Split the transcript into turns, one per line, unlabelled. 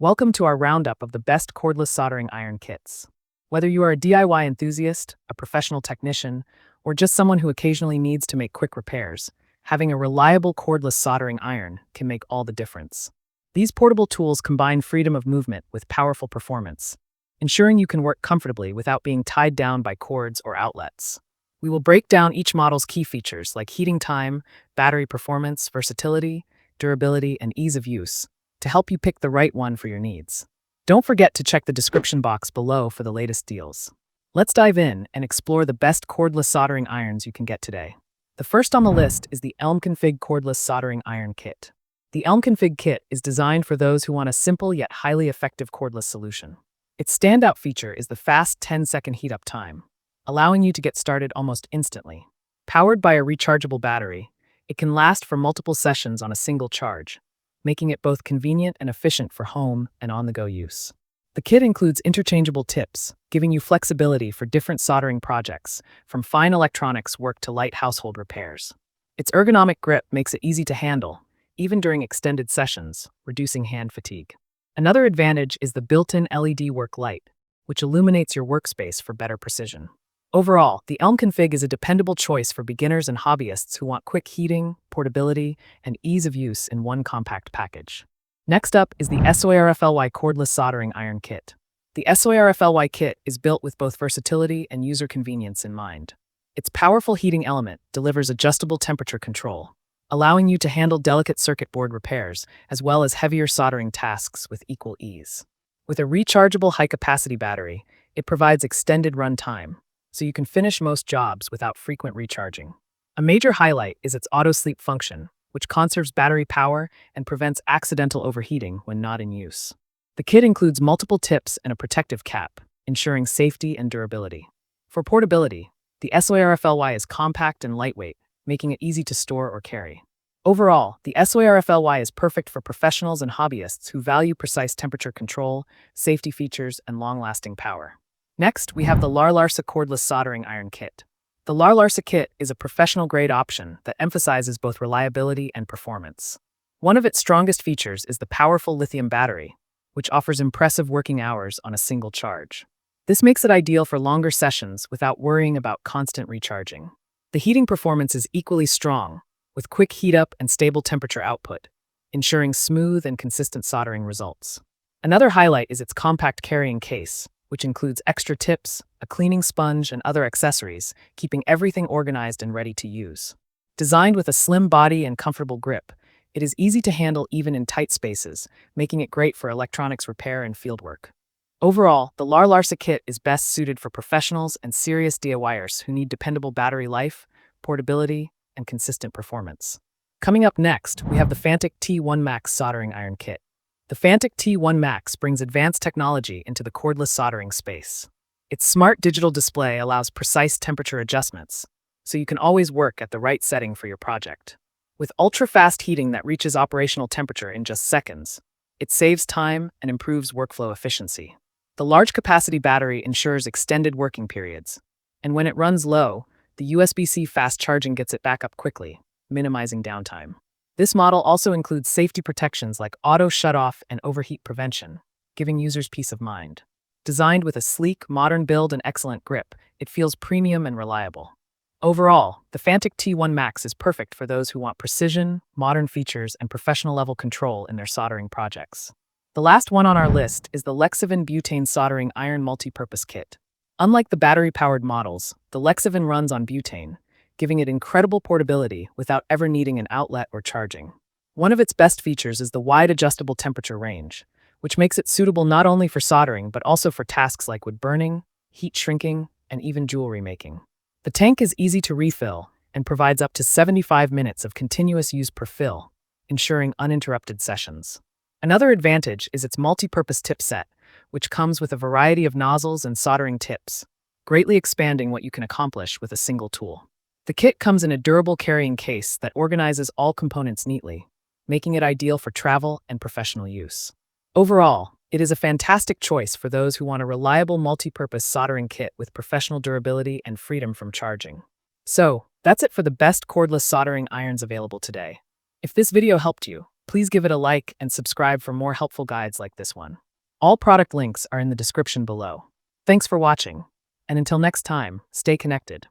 Welcome to our roundup of the best cordless soldering iron kits. Whether you are a DIY enthusiast, a professional technician, or just someone who occasionally needs to make quick repairs, having a reliable cordless soldering iron can make all the difference. These portable tools combine freedom of movement with powerful performance, ensuring you can work comfortably without being tied down by cords or outlets. We will break down each model's key features like heating time, battery performance, versatility, durability, and ease of use, to help you pick the right one for your needs. Don't forget to check the description box below for the latest deals. Let's dive in and explore the best cordless soldering irons you can get today. The first on the list is the Elm Config Cordless Soldering Iron Kit. The Elm Config kit is designed for those who want a simple yet highly effective cordless solution. Its standout feature is the fast 10-second heat-up time, allowing you to get started almost instantly. Powered by a rechargeable battery, it can last for multiple sessions on a single charge, making it both convenient and efficient for home and on-the-go use. The kit includes interchangeable tips, giving you flexibility for different soldering projects, from fine electronics work to light household repairs. Its ergonomic grip makes it easy to handle, even during extended sessions, reducing hand fatigue. Another advantage is the built-in LED work light, which illuminates your workspace for better precision. Overall, the Elm Config is a dependable choice for beginners and hobbyists who want quick heating, portability, and ease of use in one compact package. Next up is the SOFly Cordless Soldering Iron Kit. The SOFly kit is built with both versatility and user convenience in mind. Its powerful heating element delivers adjustable temperature control, allowing you to handle delicate circuit board repairs as well as heavier soldering tasks with equal ease. With a rechargeable high-capacity battery, it provides extended run time, so you can finish most jobs without frequent recharging. A major highlight is its auto-sleep function, which conserves battery power and prevents accidental overheating when not in use. The kit includes multiple tips and a protective cap, ensuring safety and durability. For portability, the SOFly is compact and lightweight, making it easy to store or carry. Overall, the SOFly is perfect for professionals and hobbyists who value precise temperature control, safety features, and long-lasting power. Next, we have the Lararssa Cordless Soldering Iron Kit. The Lararssa kit is a professional-grade option that emphasizes both reliability and performance. One of its strongest features is the powerful lithium battery, which offers impressive working hours on a single charge. This makes it ideal for longer sessions without worrying about constant recharging. The heating performance is equally strong, with quick heat-up and stable temperature output, ensuring smooth and consistent soldering results. Another highlight is its compact carrying case, which includes extra tips, a cleaning sponge, and other accessories, keeping everything organized and ready to use. Designed with a slim body and comfortable grip, it is easy to handle even in tight spaces, making it great for electronics repair and fieldwork. Overall, the Lararssa kit is best suited for professionals and serious DIYers who need dependable battery life, portability, and consistent performance. Coming up next, we have the Fantic T1 Max Soldering Iron Kit. The Fantic T1 Max brings advanced technology into the cordless soldering space. Its smart digital display allows precise temperature adjustments, so you can always work at the right setting for your project. With ultra-fast heating that reaches operational temperature in just seconds, it saves time and improves workflow efficiency. The large-capacity battery ensures extended working periods, and when it runs low, the USB-C fast charging gets it back up quickly, minimizing downtime. This model also includes safety protections like auto shut-off and overheat prevention, giving users peace of mind. Designed with a sleek, modern build and excellent grip, it feels premium and reliable. Overall, the Fantic T1 Max is perfect for those who want precision, modern features, and professional-level control in their soldering projects. The last one on our list is the Lexan Butane Soldering Iron Multi-Purpose Kit. Unlike the battery-powered models, the Lexan runs on butane, giving it incredible portability without ever needing an outlet or charging. One of its best features is the wide adjustable temperature range, which makes it suitable not only for soldering but also for tasks like wood burning, heat shrinking, and even jewelry making. The tank is easy to refill and provides up to 75 minutes of continuous use per fill, ensuring uninterrupted sessions. Another advantage is its multi-purpose tip set, which comes with a variety of nozzles and soldering tips, greatly expanding what you can accomplish with a single tool. The kit comes in a durable carrying case that organizes all components neatly, making it ideal for travel and professional use. Overall, it is a fantastic choice for those who want a reliable multi-purpose soldering kit with professional durability and freedom from charging. So, that's it for the best cordless soldering irons available today. If this video helped you, Please give it a like and subscribe for more helpful guides like this one. All product links are in the description below. Thanks for watching, and until next time, stay connected.